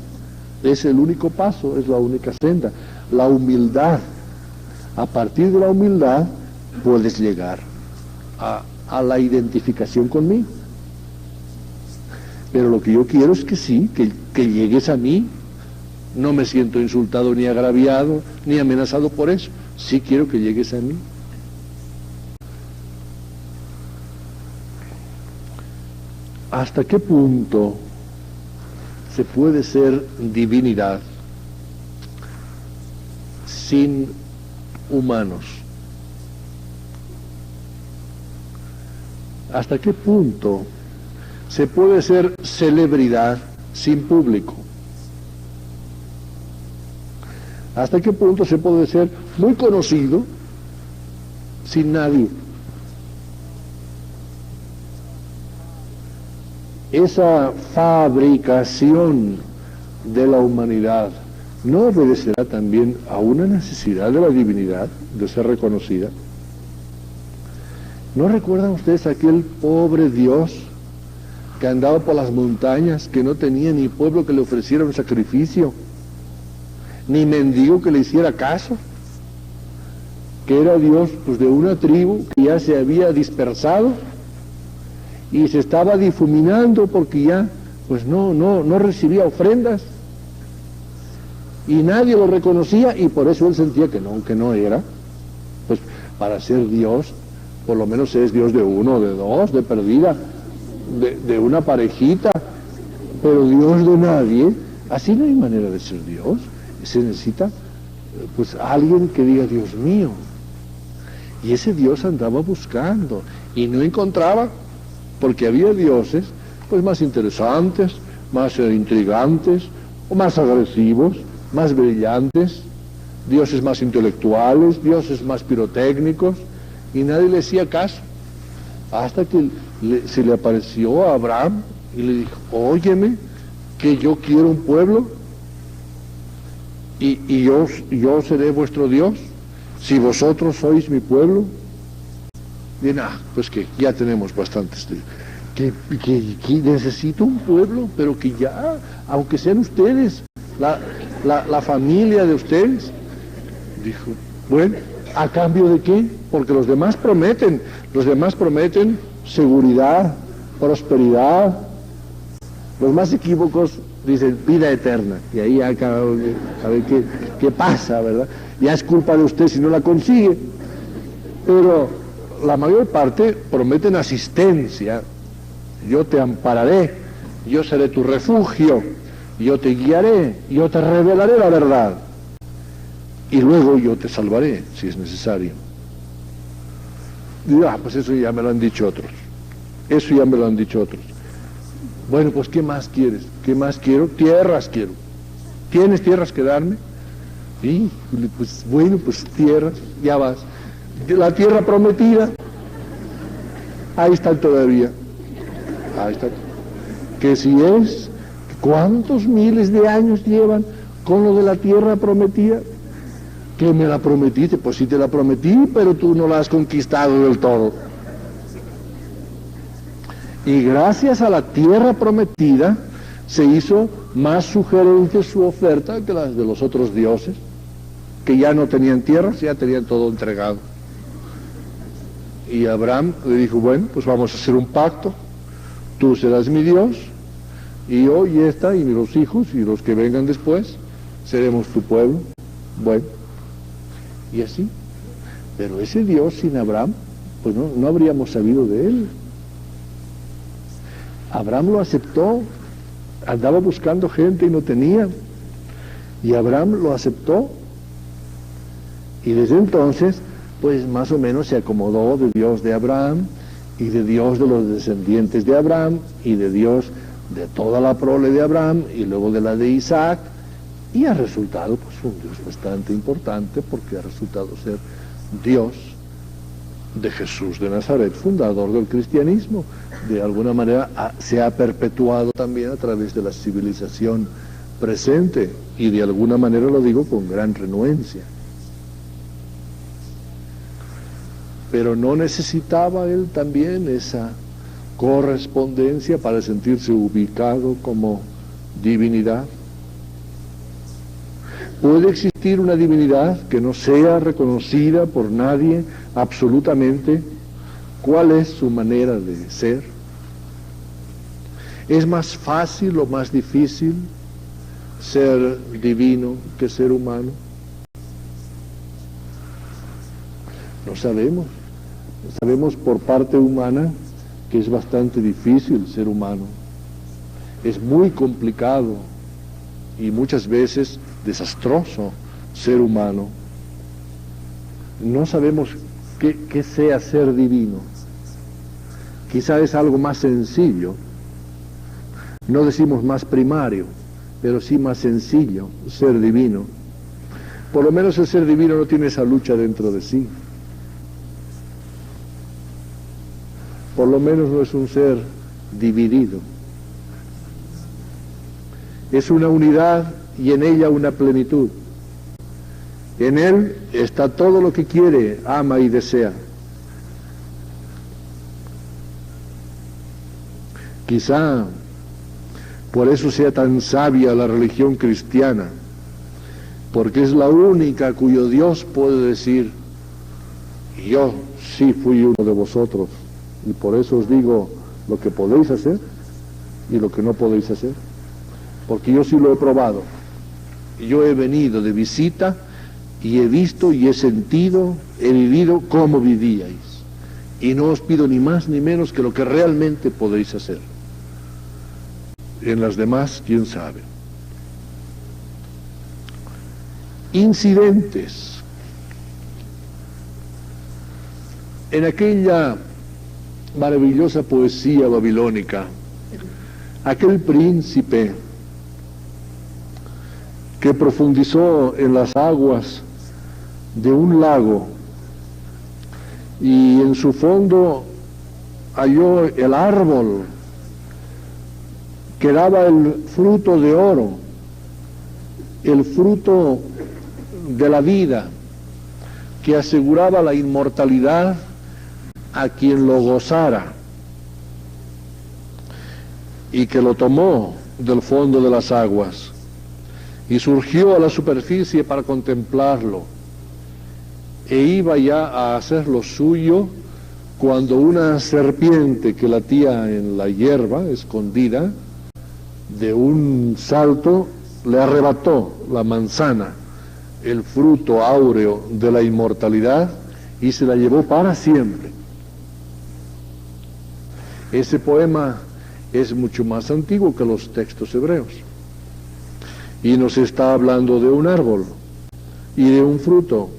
es el único paso, es la única senda, la humildad. A partir de la humildad puedes llegar a la identificación conmigo. Pero lo que yo quiero es que sí, que llegues a mí. No me siento insultado ni agraviado ni amenazado por eso. Sí quiero que llegues a mí. ¿Hasta qué punto se puede ser divinidad sin humanos? ¿Hasta qué punto se puede ser celebridad sin público? ¿Hasta qué punto se puede ser muy conocido sin nadie? Esa fabricación de la humanidad ¿no obedecerá también a una necesidad de la divinidad, de ser reconocida? ¿No recuerdan ustedes aquel pobre Dios que andaba por las montañas, que no tenía ni pueblo que le ofreciera un sacrificio, ni mendigo que le hiciera caso? Que era Dios, pues, de una tribu que ya se había dispersado y se estaba difuminando porque ya, pues, no recibía ofrendas y nadie lo reconocía, y por eso él sentía que no era. Pues para ser Dios, por lo menos es Dios de uno, de dos, de perdida, de una parejita, pero Dios de nadie. Así no hay manera de ser Dios. Se necesita, pues, alguien que diga: Dios mío. Y ese Dios andaba buscando y no encontraba, porque había dioses, pues, más interesantes, más intrigantes, o más agresivos, más brillantes, dioses más intelectuales, dioses más pirotécnicos, y nadie le hacía caso, hasta que se le apareció a Abraham y le dijo: óyeme, que yo quiero un pueblo, y yo seré vuestro Dios, si vosotros sois mi pueblo. Bien, pues que ya tenemos bastantes, que necesito un pueblo, pero que ya, aunque sean ustedes, la familia de ustedes. Dijo: bueno, ¿a cambio de qué? Porque los demás prometen seguridad, prosperidad. Los más equívocos dicen vida eterna, y ahí acaba, a ver qué pasa, ¿verdad? Ya es culpa de usted si no la consigue. Pero la mayor parte prometen asistencia: yo te ampararé, yo seré tu refugio, yo te guiaré, yo te revelaré la verdad, y luego yo te salvaré si es necesario. Y, pues eso ya me lo han dicho otros. Bueno, pues ¿qué más quieres? ¿Qué más quiero? Tierras quiero. ¿Tienes tierras que darme? Sí, pues bueno, pues tierras, ya vas. La tierra prometida, ahí está todavía. Ahí está. Que si es, ¿cuántos miles de años llevan con lo de la tierra prometida? Que me la prometiste. Pues sí te la prometí, pero tú no la has conquistado del todo. Y gracias a la tierra prometida se hizo más sugerente su oferta que las de los otros dioses, que ya no tenían tierras, ya tenían todo entregado. Y Abraham le dijo: bueno, pues vamos a hacer un pacto, tú serás mi Dios, y yo y esta y los hijos y los que vengan después seremos tu pueblo. Bueno, y así. Pero ese Dios sin Abraham, pues no habríamos sabido de él. Abraham lo aceptó, andaba buscando gente y no tenía, y Abraham lo aceptó, y desde entonces, pues más o menos se acomodó de Dios de Abraham, y de Dios de los descendientes de Abraham, y de Dios de toda la prole de Abraham, y luego de la de Isaac, y ha resultado, pues, un Dios bastante importante, porque ha resultado ser Dios de Jesús de Nazaret, fundador del cristianismo. De alguna manera se ha perpetuado también a través de la civilización presente, y de alguna manera lo digo con gran renuencia. Pero no necesitaba él también esa correspondencia para sentirse ubicado como divinidad. ¿Puede existir una divinidad que no sea reconocida por nadie absolutamente? ¿Cuál es su manera de ser? ¿Es más fácil o más difícil ser divino que ser humano? No sabemos. Sabemos por parte humana que es bastante difícil ser humano. Es muy complicado y muchas veces desastroso ser humano. No sabemos qué sea ser divino. Quizá es algo más sencillo. No decimos más primario, pero sí más sencillo ser divino. Por lo menos el ser divino no tiene esa lucha dentro de sí. Por lo menos no es un ser dividido. Es una unidad y en ella una plenitud. En Él está todo lo que quiere, ama y desea. Quizá por eso sea tan sabia la religión cristiana, porque es la única cuyo Dios puede decir: yo sí fui uno de vosotros, y por eso os digo lo que podéis hacer y lo que no podéis hacer, porque yo sí lo he probado. Yo he venido de visita y he visto y he sentido, he vivido como vivíais, y no os pido ni más ni menos que lo que realmente podéis hacer. En las demás, quién sabe. Incidentes. En aquella maravillosa poesía babilónica, aquel príncipe que profundizó en las aguas de un lago y en su fondo halló el árbol que daba el fruto de oro, el fruto de la vida, que aseguraba la inmortalidad a quien lo gozara, y que lo tomó del fondo de las aguas y surgió a la superficie para contemplarlo, e iba ya a hacer lo suyo cuando una serpiente que latía en la hierba escondida, de un salto le arrebató la manzana, el fruto áureo de la inmortalidad, y se la llevó para siempre. Ese poema es mucho más antiguo que los textos hebreos, y nos está hablando de un árbol, y de un fruto,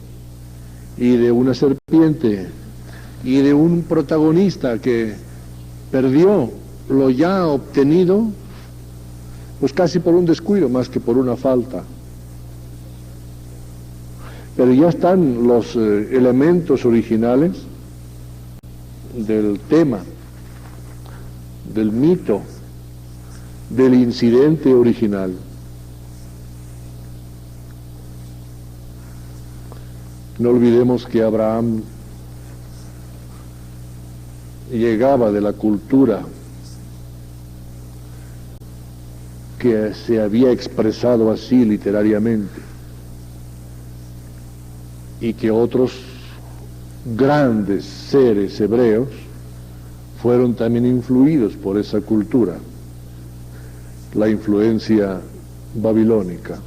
y de una serpiente, y de un protagonista que perdió lo ya obtenido, pues casi por un descuido más que por una falta. Pero ya están los elementos originales del tema, del mito, del incidente original. No olvidemos que Abraham llegaba de la cultura que se había expresado así literariamente, y que otros grandes seres hebreos fueron también influidos por esa cultura, la influencia babilónica.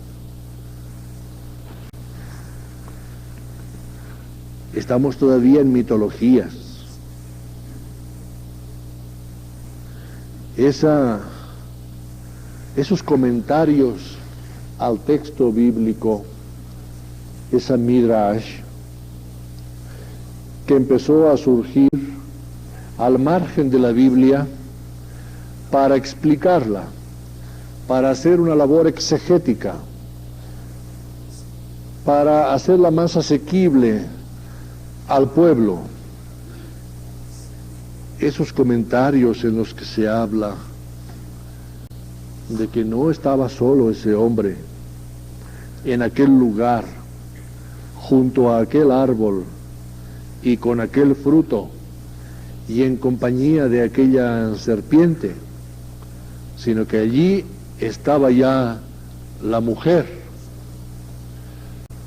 Estamos todavía en mitologías. Esos comentarios al texto bíblico, esa midrash, que empezó a surgir al margen de la Biblia para explicarla, para hacer una labor exegética, para hacerla más asequible al pueblo. Esos comentarios en los que se habla de que no estaba solo ese hombre en aquel lugar, junto a aquel árbol y con aquel fruto y en compañía de aquella serpiente, sino que allí estaba ya la mujer.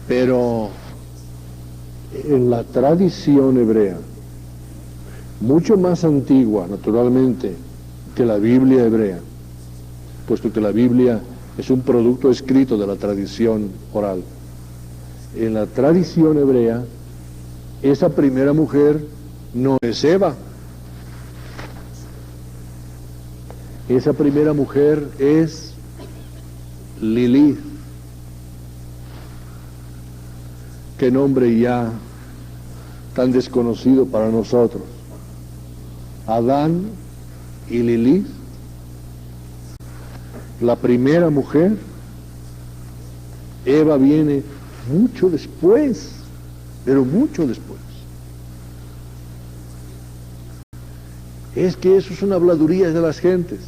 Pero en la tradición hebrea, mucho más antigua naturalmente que la Biblia hebrea, puesto que la Biblia es un producto escrito de la tradición oral, en la tradición hebrea, esa primera mujer no es Eva. Esa primera mujer es Lilith. Qué nombre ya tan desconocido para nosotros. Adán y Lilith, la primera mujer. Eva viene mucho después, pero mucho después. Es que eso son habladurías de las gentes.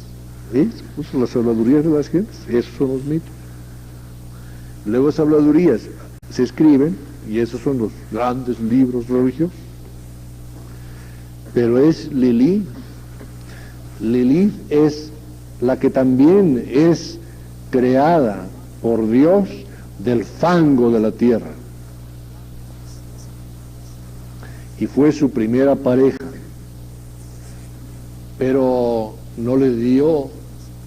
¿Ves? Pues las habladurías de las gentes, esos son los mitos. Luego esas habladurías se escriben, y esos son los grandes libros religiosos. Pero es Lilith. Lilith es la que también es creada por Dios del fango de la tierra. Y fue su primera pareja. Pero no le dio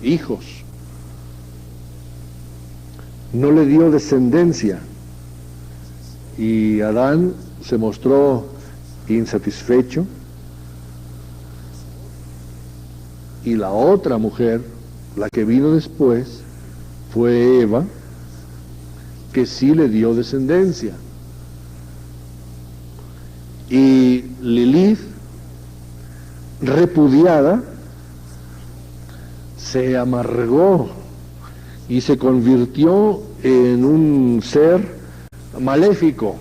hijos. No le dio descendencia. Y Adán se mostró insatisfecho. Y la otra mujer, la que vino después, fue Eva, que sí le dio descendencia. Y Lilith, repudiada, se amargó y se convirtió en un ser maléfico.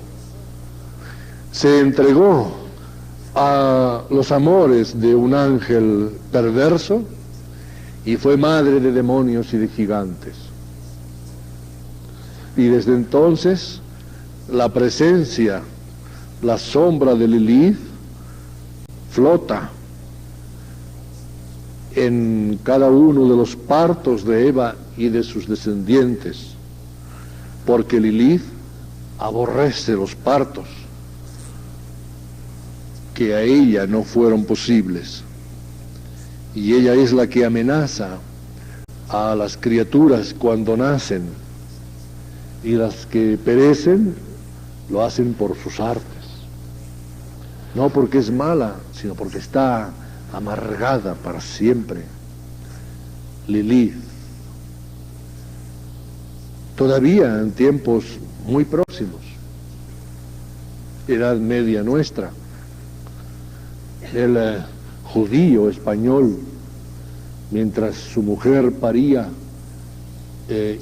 Se entregó a los amores de un ángel perverso y fue madre de demonios y de gigantes. Y desde entonces la presencia, la sombra de Lilith flota en cada uno de los partos de Eva y de sus descendientes, porque Lilith aborrece los partos que a ella no fueron posibles, y ella es la que amenaza a las criaturas cuando nacen, y las que perecen lo hacen por sus artes, no porque es mala, sino porque está amargada para siempre. Lilith, todavía en tiempos muy próximos, Edad Media nuestra, el judío español, mientras su mujer paría,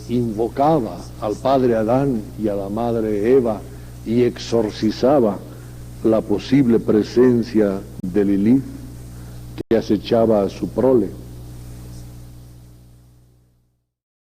invocaba al padre Adán y a la madre Eva y exorcizaba la posible presencia de Lilith que acechaba a su prole.